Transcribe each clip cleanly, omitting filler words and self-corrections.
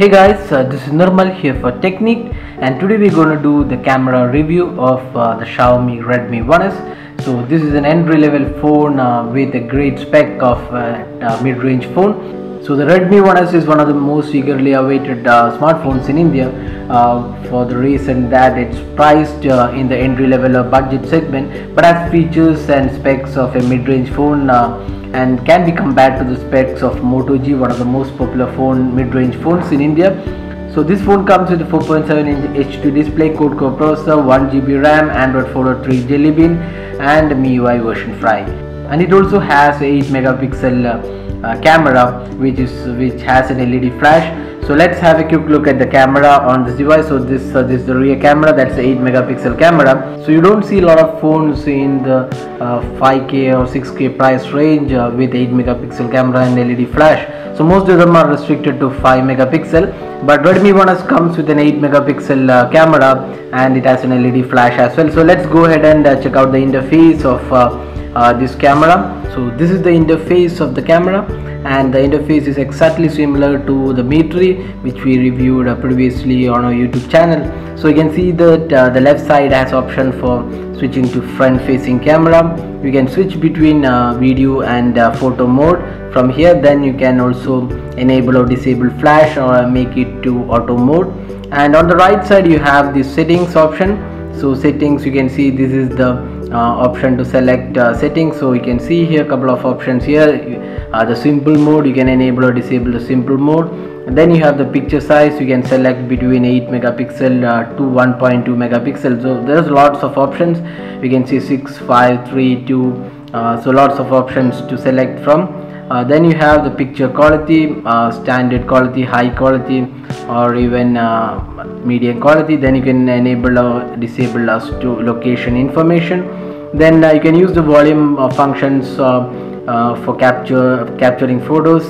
Hey guys, this is Nirmal here for Technique, and today we're going to do the camera review of the Xiaomi Redmi 1S. So this is an entry-level phone with a great spec of mid-range phone. So the Redmi 1S is one of the most eagerly awaited smartphones in India for the reason that it's priced in the entry-level or budget segment, but has features and specs of a mid-range phone and can be compared to the specs of Moto G, one of the most popular mid-range phones in India. So this phone comes with a 4.7-inch HD display, quad-core processor, 1GB RAM, Android 4.3 Jelly Bean, and MIUI version 5. And it also has a 8-megapixel camera, which has an LED flash. So let's have a quick look at the camera on this device. So this is the rear camera. That's the 8-megapixel camera. So you don't see a lot of phones in the 5K or 6K price range with 8-megapixel camera and LED flash. So most of them are restricted to 5-megapixel, but Redmi 1S comes with an 8-megapixel camera and it has an LED flash as well. So let's go ahead and check out the interface of this camera. So this is the interface of the camera, and the interface is exactly similar to the Mi 3, which we reviewed previously on our YouTube channel. So you can see that the left side has option for switching to front facing camera. You can switch between video and photo mode from here. Then you can also enable or disable flash or make it to auto mode. And on the right side you have the settings option. So settings, you can see this is the option to select settings. So you can see here a couple of options here. The simple mode, you can enable or disable the simple mode. And then you have the picture size. You can select between 8-megapixel to 1.2 megapixel. So there's lots of options. You can see 6, 5, 3, 2. So lots of options to select from. Then you have the picture quality, standard quality, high quality, or even medium quality. Then you can enable or disable to location information. Then you can use the volume functions for capturing photos,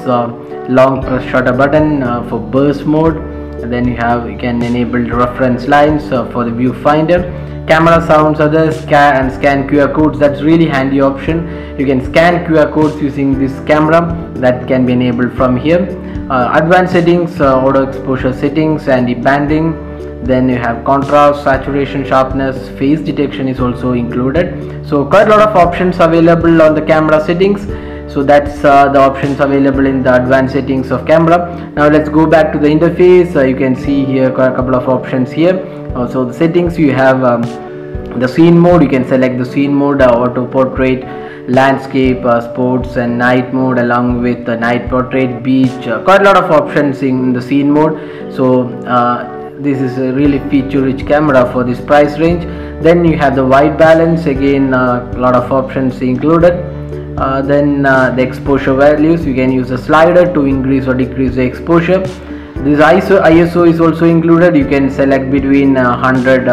long press shutter button for burst mode. And then you can enable reference lines for the viewfinder. Camera sounds, others, scan QR codes. That's really handy option. You can scan QR codes using this camera. That can be enabled from here. Advanced settings, auto exposure settings, and banding. Then you have contrast, saturation, sharpness, face detection is also included. So quite a lot of options available on the camera settings. So that's the options available in the advanced settings of camera. Now let's go back to the interface. You can see here a couple of options here. So the settings, you have the scene mode. You can select the scene mode, auto portrait, landscape, sports, and night mode, along with the night portrait, beach. Quite a lot of options in the scene mode. So this is a really feature rich camera for this price range. Then you have the white balance, again a lot of options included. Then the exposure values, you can use a slider to increase or decrease the exposure. This ISO is also included. You can select between 100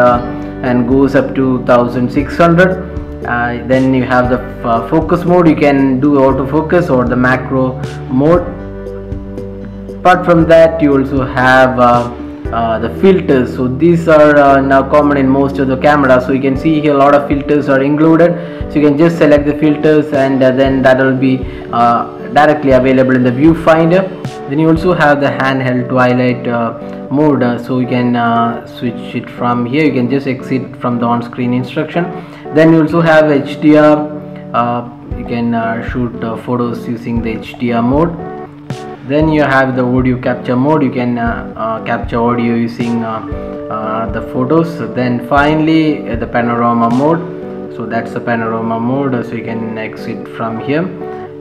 and goes up to 1600. Then you have the focus mode. You can do autofocus or the macro mode. Apart from that, you also have the filters. So these are now common in most of the cameras. So you can see here a lot of filters are included. So you can just select the filters, and then that will be directly available in the viewfinder. Then you also have the handheld twilight mode. So you can switch it from here. You can just exit from the on-screen instruction. Then you also have HDR. You can shoot photos using the HDR mode. Then you have the audio capture mode. You can capture audio using the photos. Then finally the panorama mode. So that's the panorama mode. So you can exit from here.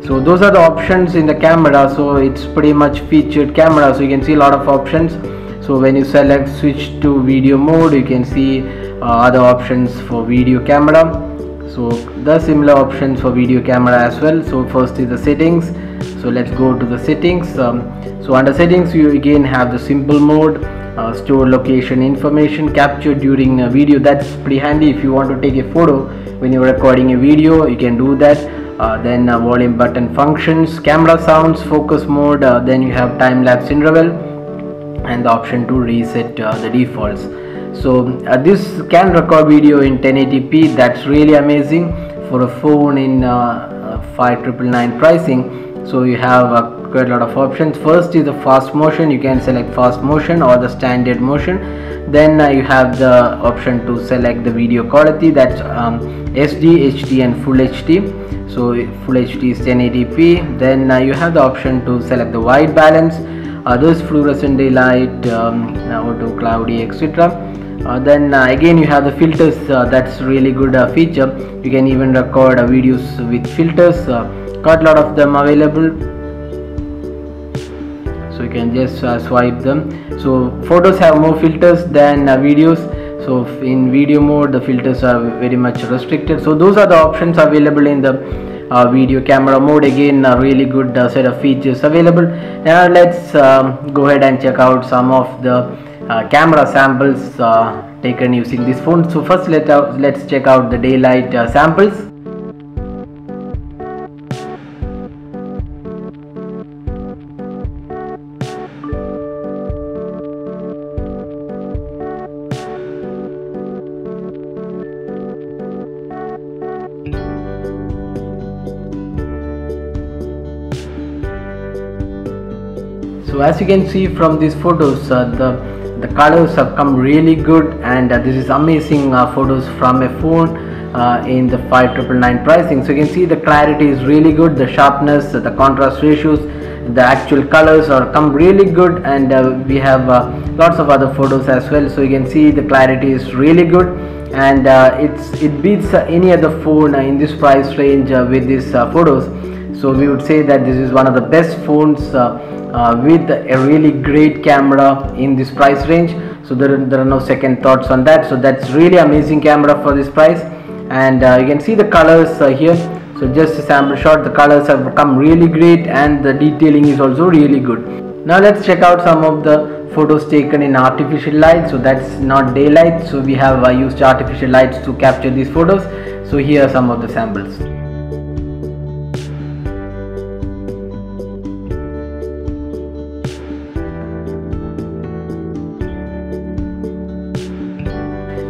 So those are the options in the camera. So it's pretty much featured camera. So you can see a lot of options. So when you select switch to video mode, you can see other options for video camera. So the similar options for video camera as well. So first is the settings. So let's go to the settings. So under settings, you again have the simple mode, store location information, capture during a video. That's pretty handy if you want to take a photo when you're recording a video. You can do that. Then volume button functions, camera sounds, focus mode. Then you have time-lapse interval and the option to reset the defaults. So this can record video in 1080p. That's really amazing for a phone in 5999 pricing. So you have quite a lot of options. First is the fast motion. You can select fast motion or the standard motion. Then you have the option to select the video quality, that's SD, HD and Full HD. So Full HD is 1080p. Then you have the option to select the white balance, others fluorescent daylight, auto cloudy, etc. Then again you have the filters. That's really good feature. You can even record videos with filters, got a lot of them available, so you can just swipe them. So photos have more filters than videos. So in video mode the filters are very much restricted. So those are the options available in the video camera mode. Again a really good set of features available. Now let's go ahead and check out some of the camera samples taken using this phone. So first let's check out the daylight samples. So as you can see from these photos, the colors have come really good, and this is amazing photos from a phone in the 5999 pricing. So you can see the clarity is really good, the sharpness, the contrast ratios, the actual colors are come really good, and we have lots of other photos as well. So you can see the clarity is really good, and it beats any other phone in this price range with these photos. So we would say that this is one of the best phones with a really great camera in this price range. So there are no second thoughts on that. So that's really amazing camera for this price, and you can see the colors here. So just a sample shot, the colors have become really great, and the detailing is also really good. Now let's check out some of the photos taken in artificial light. So that's not daylight, so we have used artificial lights to capture these photos. So here are some of the samples.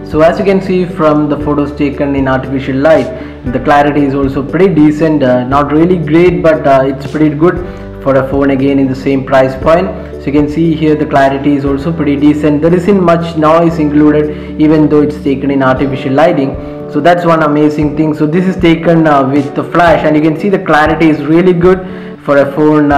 So as you can see from the photos taken in artificial light, the clarity is also pretty decent, not really great, but it's pretty good for a phone again in the same price point. So you can see here the clarity is also pretty decent. There isn't much noise included even though it's taken in artificial lighting. So that's one amazing thing. So this is taken with the flash, and you can see the clarity is really good for a phone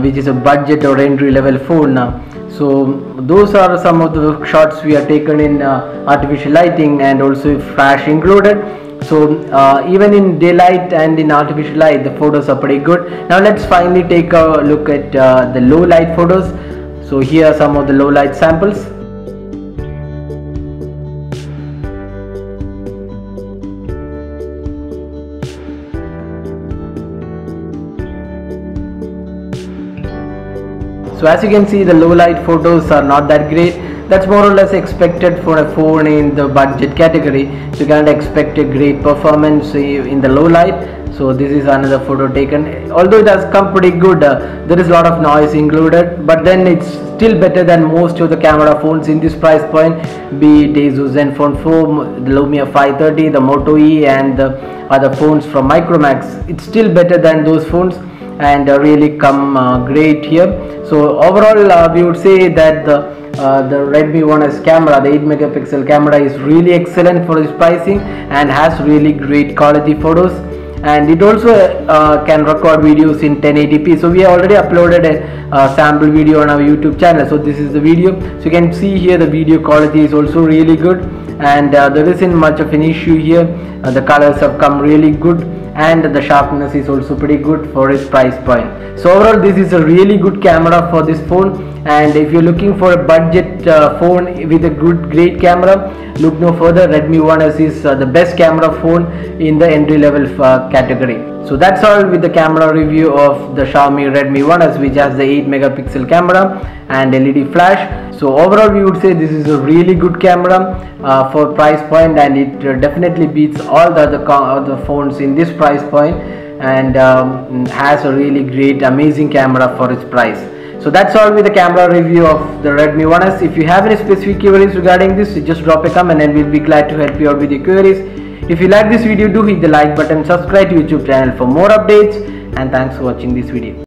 which is a budget or entry level phone. So those are some of the shots we are taken in artificial lighting and also flash included. So even in daylight and in artificial light, the photos are pretty good. Now let's finally take a look at the low light photos. So here are some of the low light samples. So as you can see, the low light photos are not that great. That's more or less expected for a phone in the budget category. So you can't expect a great performance in the low light. So this is another photo taken. Although it has come pretty good, there is a lot of noise included, but then it's still better than most of the camera phones in this price point, be it Asus Zenfone 4, the Lumia 530, the Moto E, and the other phones from Micromax. It's still better than those phones, and really come great here. So overall we would say that the Redmi 1S camera, the 8 megapixel camera, is really excellent for its pricing and has really great quality photos, and it also can record videos in 1080p. So we have already uploaded a sample video on our YouTube channel. So this is the video. So you can see here the video quality is also really good, and there isn't much of an issue here. The colors have come really good, and the sharpness is also pretty good for its price point. So overall this is a really good camera for this phone, and if you're looking for a budget phone with a great camera, look no further. Redmi 1S is the best camera phone in the entry level category. So that's all with the camera review of the Xiaomi Redmi 1S, which has the 8 megapixel camera and LED flash. So overall we would say this is a really good camera for price point, and it definitely beats all the other phones in this price point, and has a really great amazing camera for its price. So that's all with the camera review of the Redmi 1S. If you have any specific queries regarding this, just drop a comment and we'll be glad to help you out with your queries. If you like this video, do hit the like button, subscribe to YouTube channel for more updates, and thanks for watching this video.